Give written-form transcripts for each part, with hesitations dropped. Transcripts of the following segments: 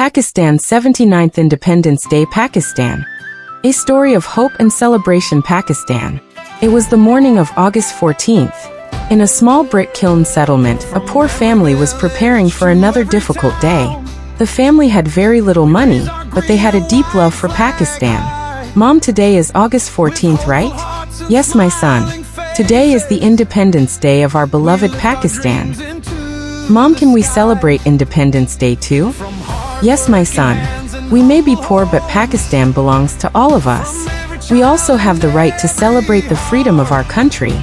Pakistan's 79th Independence Day, Pakistan. A story of hope and celebration, Pakistan. It was the morning of August 14th. In a small brick kiln settlement, a poor family was preparing for another difficult day. The family had very little money, but they had a deep love for Pakistan. Mom, today is August 14th, right? Yes, my son. Today is the Independence Day of our beloved Pakistan. Mom, can we celebrate Independence Day too? Yes, my son. We may be poor, but Pakistan belongs to all of us. We also have the right to celebrate the freedom of our country.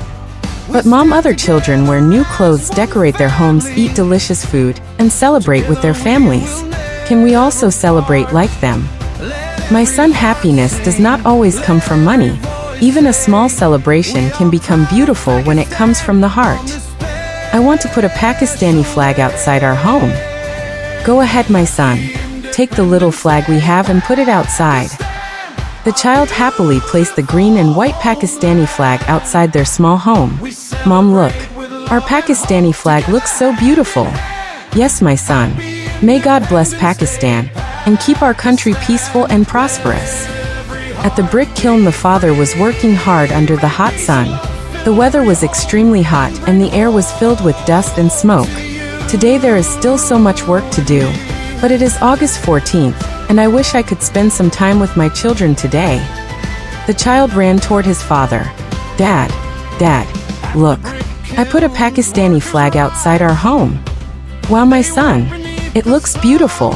But Mom, other children wear new clothes, decorate their homes, eat delicious food, and celebrate with their families. Can we also celebrate like them? My son, happiness does not always come from money. Even a small celebration can become beautiful when it comes from the heart. I want to put a Pakistani flag outside our home. Go ahead, my son. Take the little flag we have and put it outside. The child happily placed the green and white Pakistani flag outside their small home. Mom, look. Our Pakistani flag looks so beautiful. Yes, my son. May God bless Pakistan and keep our country peaceful and prosperous. At the brick kiln, the father was working hard under the hot sun. The weather was extremely hot and the air was filled with dust and smoke. Today there is still so much work to do. But it is August 14th, and I wish I could spend some time with my children today. The child ran toward his father. Dad, look. I put a Pakistani flag outside our home. Wow, my son. It looks beautiful.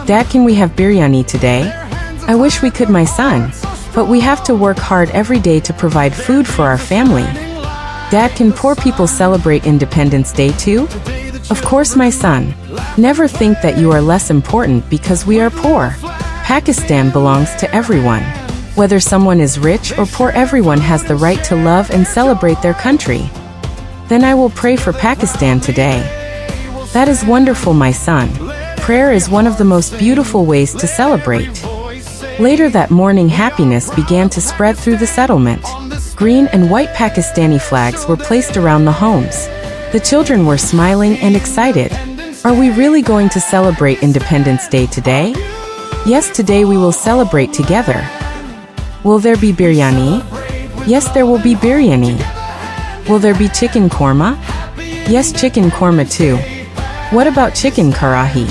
Dad, can we have biryani today? I wish we could, my son. But we have to work hard every day to provide food for our family. Dad, can poor people celebrate Independence Day too? Of course, my son. Never think that you are less important because we are poor. Pakistan belongs to everyone. Whether someone is rich or poor, everyone has the right to love and celebrate their country. Then I will pray for Pakistan today. That is wonderful, my son. Prayer is one of the most beautiful ways to celebrate. Later that morning, happiness began to spread through the settlement. Green and white Pakistani flags were placed around the homes. The children were smiling and excited. Are we really going to celebrate Independence Day today? Yes, today we will celebrate together. Will there be biryani? Yes, there will be biryani. Will there be chicken korma? Yes, chicken korma too. What about chicken karahi?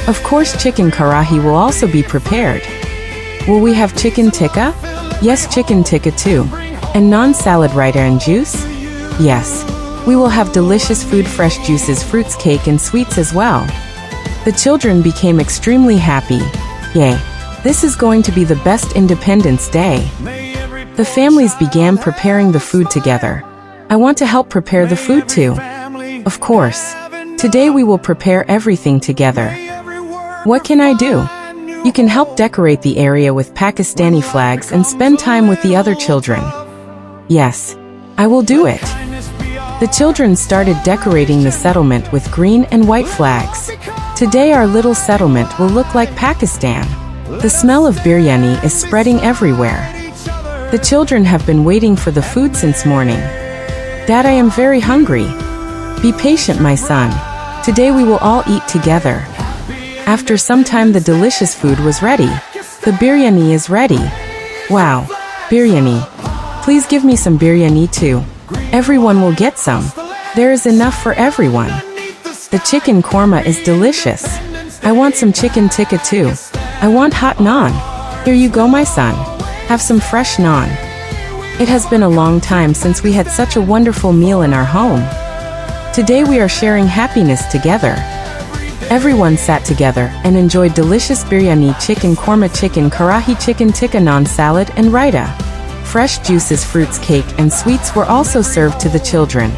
Of course, chicken karahi will also be prepared. Will we have chicken tikka? Yes, chicken tikka too. And non-salad raita and juice? Yes. We will have delicious food, fresh juices, fruits, cake, and sweets as well. The children became extremely happy. Yay! This is going to be the best Independence Day. The families began preparing the food together. I want to help prepare the food too. Of course. Today we will prepare everything together. What can I do? You can help decorate the area with Pakistani flags and spend time with the other children. Yes, I will do it. The children started decorating the settlement with green and white flags. Today our little settlement will look like Pakistan. The smell of biryani is spreading everywhere. The children have been waiting for the food since morning. Dad, I am very hungry. Be patient, my son. Today we will all eat together. After some time, the delicious food was ready. The biryani is ready. Wow, biryani. Please give me some biryani too. Everyone will get some. There is enough for everyone. The chicken korma is delicious. I want some chicken tikka too. I want hot naan. Here you go, my son. Have some fresh naan. It has been a long time since we had such a wonderful meal in our home. Today we are sharing happiness together. Everyone sat together and enjoyed delicious biryani, chicken korma, chicken karahi, chicken tikka, naan, salad, and raita. Fresh juices, fruits, cake, and sweets were also served to the children.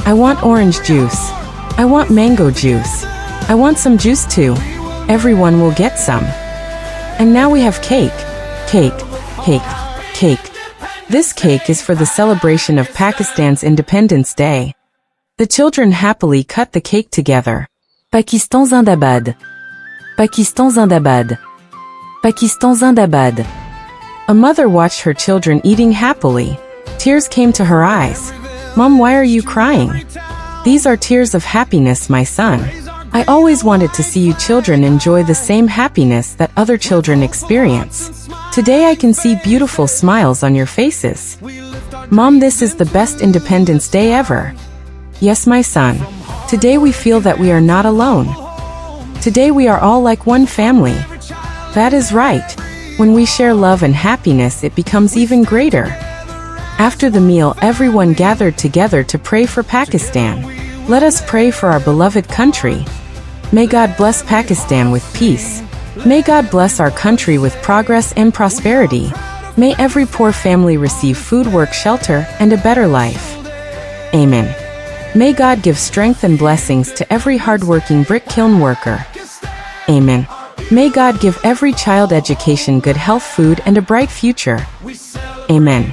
I want orange juice. I want mango juice. I want some juice too. Everyone will get some. And now we have cake. Cake, cake, cake. This cake is for the celebration of Pakistan's Independence Day. The children happily cut the cake together. Pakistan Zindabad. Pakistan Zindabad. Pakistan Zindabad. A mother watched her children eating happily. Tears came to her eyes. Mom, why are you crying? These are tears of happiness, my son. I always wanted to see you children enjoy the same happiness that other children experience. Today I can see beautiful smiles on your faces. Mom, this is the best Independence Day ever. Yes, my son. Today we feel that we are not alone. Today we are all like one family. That is right. When we share love and happiness, it becomes even greater. After the meal, everyone gathered together to pray for Pakistan. Let us pray for our beloved country. May God bless Pakistan with peace. May God bless our country with progress and prosperity. May every poor family receive food, work, shelter, and a better life. Amen. May God give strength and blessings to every hardworking brick kiln worker. Amen. May God give every child education, good health, food, and a bright future. Amen.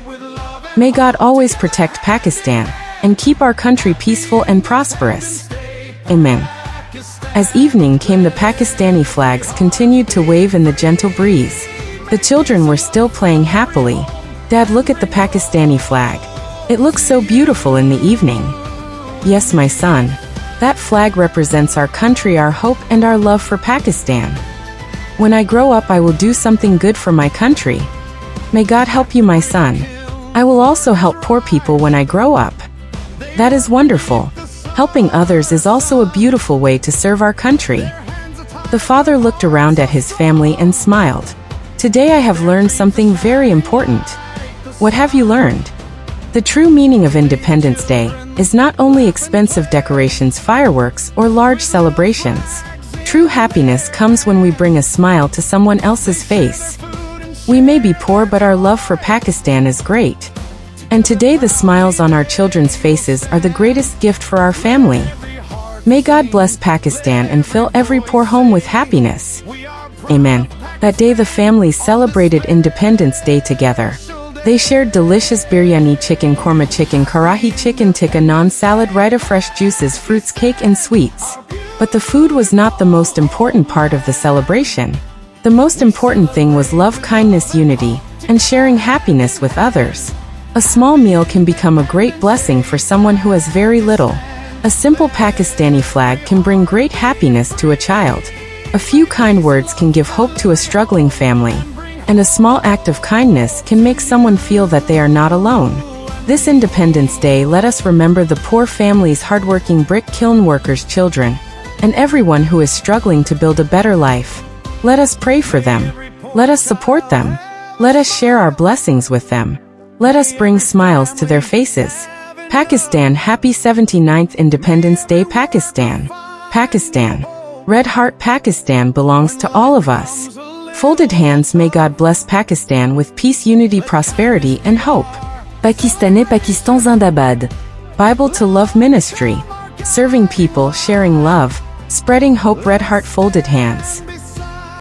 May God always protect Pakistan and keep our country peaceful and prosperous. Amen. As evening came, the Pakistani flags continued to wave in the gentle breeze. The children were still playing happily. Dad, look at the Pakistani flag. It looks so beautiful in the evening. Yes, my son. That flag represents our country, our hope, and our love for Pakistan. When I grow up, I will do something good for my country. May God help you, my son. I will also help poor people when I grow up. That is wonderful. Helping others is also a beautiful way to serve our country. The father looked around at his family and smiled. Today I have learned something very important. What have you learned? The true meaning of Independence Day is not only expensive decorations, fireworks, or large celebrations. True happiness comes when we bring a smile to someone else's face. We may be poor, but our love for Pakistan is great. And today the smiles on our children's faces are the greatest gift for our family. May God bless Pakistan and fill every poor home with happiness. Amen. That day the families celebrated Independence Day together. They shared delicious biryani, chicken korma, chicken karahi, chicken tikka, naan, salad, raita, fresh juices, fruits, cake, and sweets. But the food was not the most important part of the celebration. The most important thing was love, kindness, unity, and sharing happiness with others. A small meal can become a great blessing for someone who has very little. A simple Pakistani flag can bring great happiness to a child. A few kind words can give hope to a struggling family. And a small act of kindness can make someone feel that they are not alone. This Independence Day, let us remember the poor families, hardworking brick kiln workers, children, and everyone who is struggling to build a better life. Let us pray for them. Let us support them. Let us share our blessings with them. Let us bring smiles to their faces. Pakistan, happy 79th Independence Day, Pakistan. Pakistan. Red Heart. Pakistan belongs to all of us. Folded hands. May God bless Pakistan with peace, unity, prosperity, and hope. Pakistanais, Pakistan Zindabad. Bible to Love Ministry. Serving people, sharing love, spreading hope. Red Heart. Folded hands.